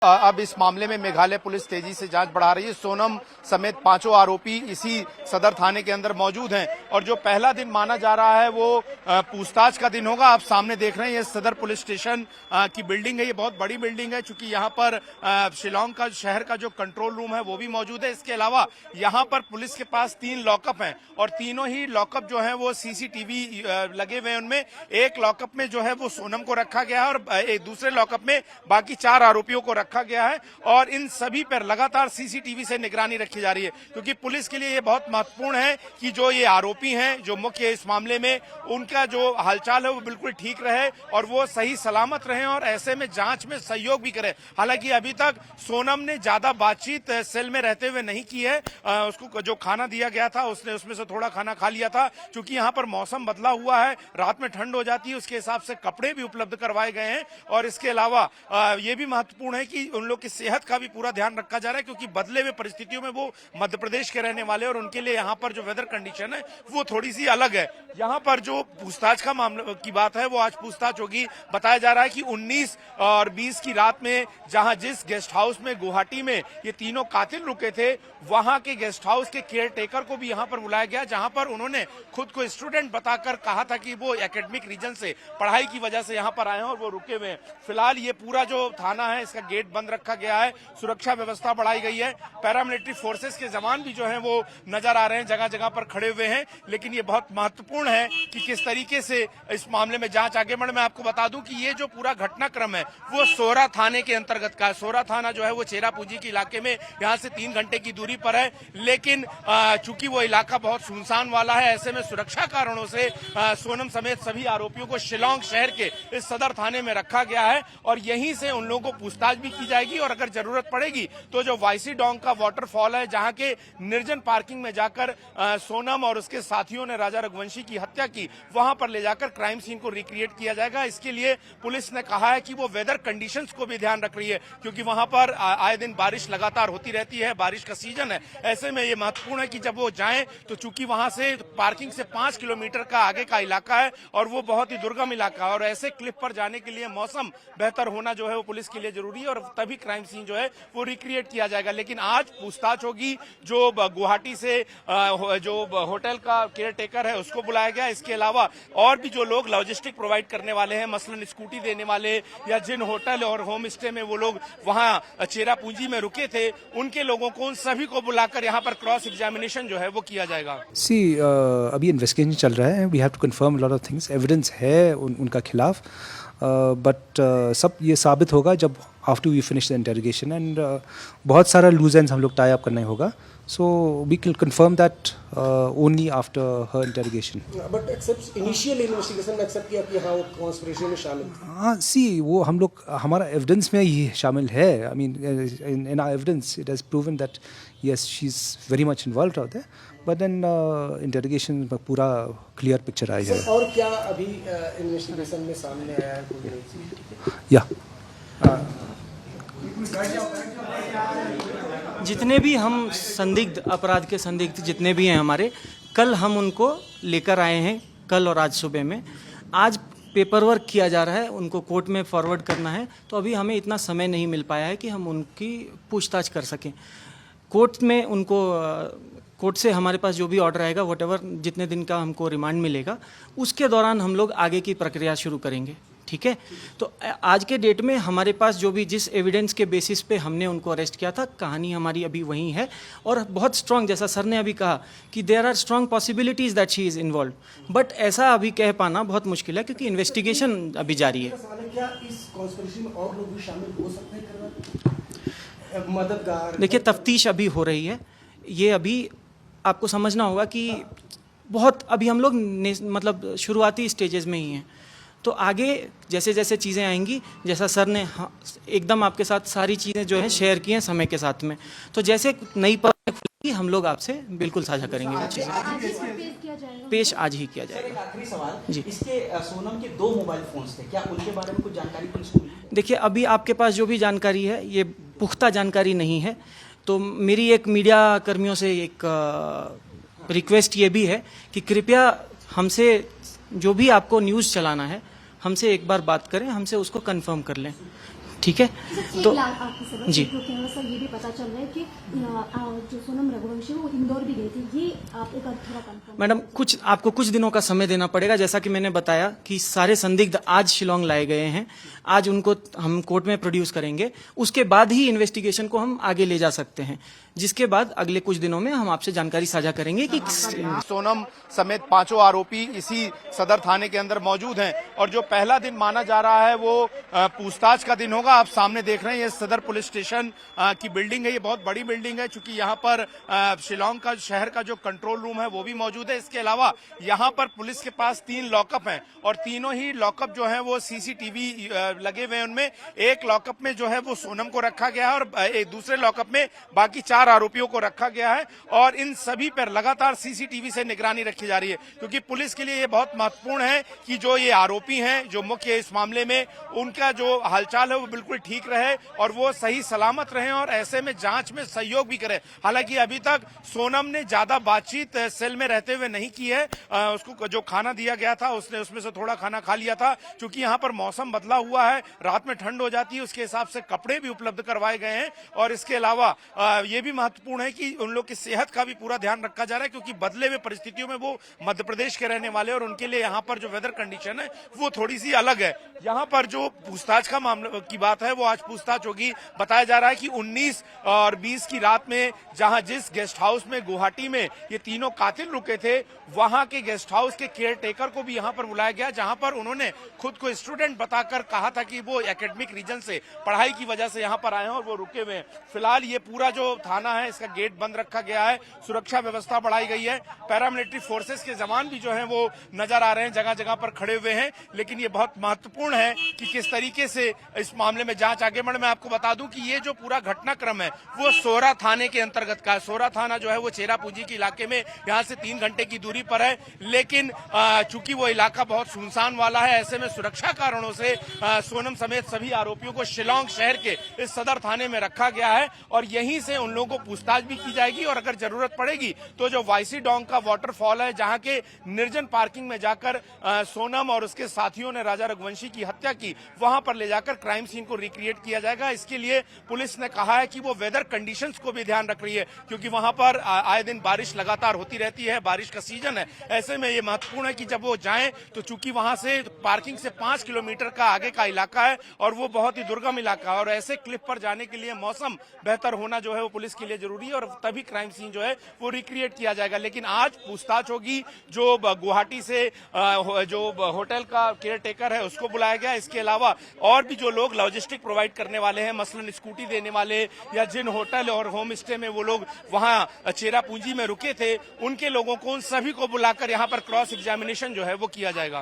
अब इस मामले में मेघालय पुलिस तेजी से जांच बढ़ा रही है। सोनम समेत 5 आरोपी इसी सदर थाने के अंदर मौजूद हैं और जो पहला दिन माना जा रहा है वो पूछताछ का दिन होगा। आप सामने देख रहे हैं ये सदर पुलिस स्टेशन की बिल्डिंग है। ये बहुत बड़ी बिल्डिंग है चूंकि यहाँ पर शिलांग का शहर का जो कंट्रोल रूम है वो भी मौजूद है। इसके अलावा यहाँ पर पुलिस के पास 3 लॉकअप हैं और तीनों ही लॉकअप जो है वो सीसीटीवी लगे हुए हैं। उनमें एक लॉकअप में जो है वो सोनम को रखा गया है और एक दूसरे लॉकअप में बाकी 4 आरोपियों को रखा गया है और इन सभी पर लगातार सीसीटीवी से निगरानी रखी जा रही है क्योंकि पुलिस के लिए ये बहुत महत्वपूर्ण है कि जो ये आरोपी हैं जो मुख्य इस मामले में उनका जो हालचाल है वो बिल्कुल ठीक रहे और वो सही सलामत रहे और ऐसे में जांच में सहयोग भी करे। हालांकि अभी तक सोनम ने ज्यादा बातचीत सेल में रहते हुए नहीं की है। उसको जो खाना दिया गया था उसने उसमें से थोड़ा खाना खा लिया था। चूंकि यहाँ पर मौसम बदला हुआ है, रात में ठंड हो जाती है, उसके हिसाब से कपड़े भी उपलब्ध करवाए गए हैं और इसके अलावा ये भी महत्वपूर्ण है कि उन लोग की सेहत का भी पूरा ध्यान रखा जा रहा है क्योंकि बदले हुए परिस्थितियों में वो मध्य प्रदेश के रहने वाले और उनके लिए यहाँ पर जो वेदर कंडीशन है वो थोड़ी सी अलग है। यहाँ पर जो पूछताछ का मामला की बात है वो आज पूछताछ होगी। बताया जा रहा है कि 19 और 20 की रात में जहां जिस गेस्ट हाउस में गुवाहाटी में ये तीनों कातिल रुके थे वहां के गेस्ट हाउस के केयर टेकर को भी यहाँ पर बुलाया गया जहां पर उन्होंने खुद को स्टूडेंट बताकर कहा था कि वो एकेडमिक रीजन से पढ़ाई की वजह से यहाँ पर आए हैं और वो रुके हुए हैं। फिलहाल ये पूरा जो थाना है इसका गेट बंद रखा गया है, सुरक्षा व्यवस्था बढ़ाई गई है। पैरामिलिट्री फोर्सेस के जवान भी जो है वो नजर आ रहे हैं, जगह जगह पर खड़े हुए हैं। लेकिन ये बहुत महत्वपूर्ण है कि किस तरीके से इस मामले में जांच आगे बढ़े। मैं आपको बता दूं कि ये जो पूरा घटनाक्रम है वो सोरा थाने के अंतर्गत का है। सोरा थाना जो है वो चेरापूंजी के इलाके में यहाँ से 3 घंटे की दूरी पर है। लेकिन चूंकि वो इलाका बहुत सुनसान वाला है, ऐसे में सुरक्षा कारणों से सोनम समेत सभी आरोपियों को शिलांग शहर के इस सदर थाने में रखा गया है और यहीं से उन लोगों को पूछताछ भी की जाएगी और अगर जरूरत पड़ेगी तो जो वाइसी डोंग का वाटरफॉल है जहां के निर्जन पार्किंग में जाकर सोनम और उसके साथियों ने राजा रघुवंशी की हत्या की, वहां पर ले जाकर क्राइम सीन को रिक्रिएट किया जाएगा। इसके लिए पुलिस ने कहा है कि वो वेदर कंडीशंस को भी ध्यान रख रही है क्योंकि वहां पर आए दिन बारिश लगातार होती रहती है, बारिश का सीजन है। ऐसे में ये महत्वपूर्ण है कि जब वो जाएं तो चूंकि वहां से पार्किंग से 5 किलोमीटर का आगे का इलाका है और वो बहुत ही दुर्गम इलाका है और ऐसे क्लिफ पर जाने के लिए मौसम बेहतर होना जो है वो पुलिस के लिए जरूरी है और तभी क्राइम सीन जो है वो रिक्रिएट किया जाएगा। लेकिन आज पूछताछ होगी। जो गुवाहाटी से जो होटल का केयर टेकर है उसको बुलाया गया। इसके अलावा और भी जो लोग लॉजिस्टिक प्रोवाइड करने वाले हैं, मसलन स्कूटी देने वाले या जिन होटल और होम स्टे में वो लोग वहां चेरापूंजी में रुके थे, उनके लोगों को उन सभी को बुलाकर यहाँ पर क्रॉस एग्जामिनेशन जो है वो किया जाएगा। अभी इन्वेस्टिगेशन चल रहा है। We have to confirm lot of things. Evidence है उनका खिलाफ, बट सब ये साबित होगा जब after we finish the interrogation and बहुत सारा लूज एंड्स हम लोग टाई अप करना होगा। So we can confirm that only after her interrogation. But except initial investigation में accept किया कि हाँ वो conspiracy में शामिल थी। हाँ, see वो हम लोग हमारा evidence में ये शामिल है। I mean in our evidence it has proven that yes she's very much involved out there. But then interrogation में पूरा clear picture आई है। और क्या अभी investigation में सामने आया है कोई चीज़? Yeah. जितने भी हम संदिग्ध अपराध के संदिग्ध जितने भी हैं हमारे, कल हम उनको लेकर आए हैं, कल और आज सुबह में। आज पेपर वर्क किया जा रहा है, उनको कोर्ट में फॉरवर्ड करना है, तो अभी हमें इतना समय नहीं मिल पाया है कि हम उनकी पूछताछ कर सकें। कोर्ट में उनको कोर्ट से हमारे पास जो भी ऑर्डर आएगा, व्हाटएवर जितने दिन का हमको रिमांड मिलेगा, उसके दौरान हम लोग आगे की प्रक्रिया शुरू करेंगे। ठीक है, तो आज के डेट में हमारे पास जो भी जिस एविडेंस के बेसिस पे हमने उनको अरेस्ट किया था, कहानी हमारी अभी वही है और बहुत स्ट्रांग, जैसा सर ने अभी कहा कि there are strong possibilities that she is involve, but ऐसा अभी कह पाना बहुत मुश्किल है क्योंकि इन्वेस्टिगेशन अभी जारी है। क्या इस कॉन्स्पिरेसी में और लोग भी शामिल हो सकते हैं मददगार? देखिए, तफ्तीश अभी हो रही है। ये अभी आपको समझना होगा कि बहुत अभी हम लोग मतलब शुरुआती स्टेजेस में ही हैं, तो आगे जैसे जैसे चीज़ें आएंगी, जैसा सर ने एकदम आपके साथ सारी चीज़ें जो है शेयर की हैं समय के साथ में, तो जैसे नई परतें खुलेंगी हम लोग आपसे बिल्कुल साझा करेंगे वो चीज़ें। पेश आज ही किया जाएगा। आखिरी सवाल जी, इसके सोनम के 2 मोबाइल फोन्स थे, क्या उनके बारे में कुछ जानकारी पुलिस को मिली? देखिए, अभी आपके पास जो भी जानकारी है ये पुख्ता जानकारी नहीं है, तो मेरी एक मीडिया कर्मियों से एक रिक्वेस्ट ये भी है कि कृपया हमसे जो भी आपको न्यूज़ चलाना है, हमसे एक बार बात करें, हमसे उसको कंफर्म कर लें। ठीक है तो जी जी सर ये भी पता चल रहा है कि जो सोनम रघुवंशी वो इंदौर भी गई थी, ये आप एक बार थोड़ा कंफर्म। मैडम आपको कुछ दिनों का समय देना पड़ेगा। जैसा कि मैंने बताया कि सारे संदिग्ध आज शिलोंग लाए गए हैं, आज उनको हम कोर्ट में प्रोड्यूस करेंगे, उसके बाद ही इन्वेस्टिगेशन को हम आगे ले जा सकते हैं, जिसके बाद अगले कुछ दिनों में हम आपसे जानकारी साझा करेंगे कि सोनम समेत पांचों आरोपी इसी सदर थाने के अंदर मौजूद हैं और जो पहला दिन माना जा रहा है वो पूछताछ का दिन होगा। आप सामने देख रहे हैं ये सदर पुलिस स्टेशन की बिल्डिंग है, ये बहुत बड़ी बिल्डिंग है क्योंकि यहाँ पर शिलोंग का शहर का जो कंट्रोल रूम है वो भी मौजूद है। इसके अलावा यहाँ पर पुलिस के पास 3 लॉकअप हैं और तीनों ही लॉकअप जो है वो सीसीटीवी लगे हुए हैं। उनमें एक लॉकअप में जो है वो सोनम को रखा गया है और एक दूसरे लॉकअप में बाकी 4 आरोपियों को रखा गया है और इन सभी पर लगातार सीसीटीवी से निगरानी रखी जा रही है क्योंकि पुलिस के लिए ये बहुत महत्वपूर्ण है कि जो ये आरोपी हैं, जो मुख्य इस मामले में, उनका जो हालचाल है वो बिल्कुल ठीक रहे और वो सही सलामत रहे और ऐसे में जांच में सहयोग भी करे। हालांकि अभी तक सोनम ने ज्यादा बातचीत सेल में रहते हुए नहीं की है। उसको जो खाना दिया गया था उसने उसमें से थोड़ा खाना खा लिया था। क्योंकि यहाँ पर मौसम बदला हुआ है, रात में ठंड हो जाती है, उसके हिसाब से कपड़े भी उपलब्ध करवाए गए हैं और इसके अलावा ये भी महत्वपूर्ण है कि उन लोग की सेहत का भी पूरा ध्यान रखा जा रहा है क्योंकि बदले हुए परिस्थितियों में वो मध्य प्रदेश के रहने वाले और उनके लिए यहाँ पर जो वेदर कंडीशन है वो थोड़ी सी अलग है। यहाँ पर जो पूछताछ का मामला की बात है वो आज पूछताछ होगी। बताया जा रहा है कि 19 और 20 की रात में जहां जिस गेस्ट हाउस में गुवाहाटी में ये तीनों कातिल रुके थे, वहां के गेस्ट हाउस के केयर टेकर को भी यहां पर बुलाया गया, जहां पर उन्होंने खुद को स्टूडेंट बताकर कहा था कि वो एकेडमिक रीजन से पढ़ाई की वजह से यहां पर आए हैं और वो रुके हुए हैं। फिलहाल ये पूरा जो थाना है इसका गेट बंद रखा गया है, सुरक्षा व्यवस्था बढ़ाई गई है, पैरामिलिट्री फोर्सेस के जवान भी जो है वो नजर आ रहे हैं, जगह जगह पर खड़े हुए हैं। लेकिन ये बहुत महत्वपूर्ण है कि किस तरीके से इस मामले में जांच आगे बढ़े। मैं आपको बता दूं कि ये जो पूरा घटनाक्रम है वो सोरा थाने के अंतर्गत का है। सोरा थाना जो है वो चेरापूंजी के इलाके में यहाँ से 3 घंटे की दूरी पर है, लेकिन चूंकि वो इलाका बहुत सुनसान वाला है, ऐसे में सुरक्षा कारणों से सोनम समेत सभी आरोपियों को शिलोंग शहर के इस सदर थाने में रखा गया है और यहीं से उन लोगों को पूछताछ भी की जाएगी और अगर जरूरत पड़ेगी तो जो वाईसी डोंग का वाटरफॉल है, जहां के निर्जन पार्किंग में जाकर सोनम और उसके साथियों ने राजा रघुवंशी की हत्या की, वहां पर ले जाकर क्राइम सीन को रिक्रिएट किया जाएगा। इसके लिए पुलिस ने कहा है कि वो वेदर कंडीशंस को भी ध्यान रख रही है क्योंकि वहां पर आए दिन बारिश लगातार होती रहती है, बारिश का सीजन है। ऐसे में ये महत्वपूर्ण है कि जब वो जाएं तो चूंकि वहां से पार्किंग से 5 किलोमीटर का आगे का इलाका है और वो बहुत ही दुर्गम इलाका है और ऐसे क्लिप पर जाने के लिए मौसम बेहतर होना जो है वो पुलिस के लिए जरूरी है और तभी क्राइम सीन जो है वो रिक्रिएट किया जाएगा। लेकिन आज पूछताछ होगी। जो गुवाहाटी से जो होटल का केयर टेकर है उसको बुलाया गया। इसके अलावा और भी जो लोग लॉजिस्टिक प्रोवाइड करने वाले हैं, मसलन स्कूटी देने वाले या जिन होटल और होम स्टे में वो लोग वहां चेरापूंजी में रुके थे, उनके लोगों को, उन सभी को बुलाकर यहाँ पर क्रॉस एग्जामिनेशन जो है वो किया जाएगा।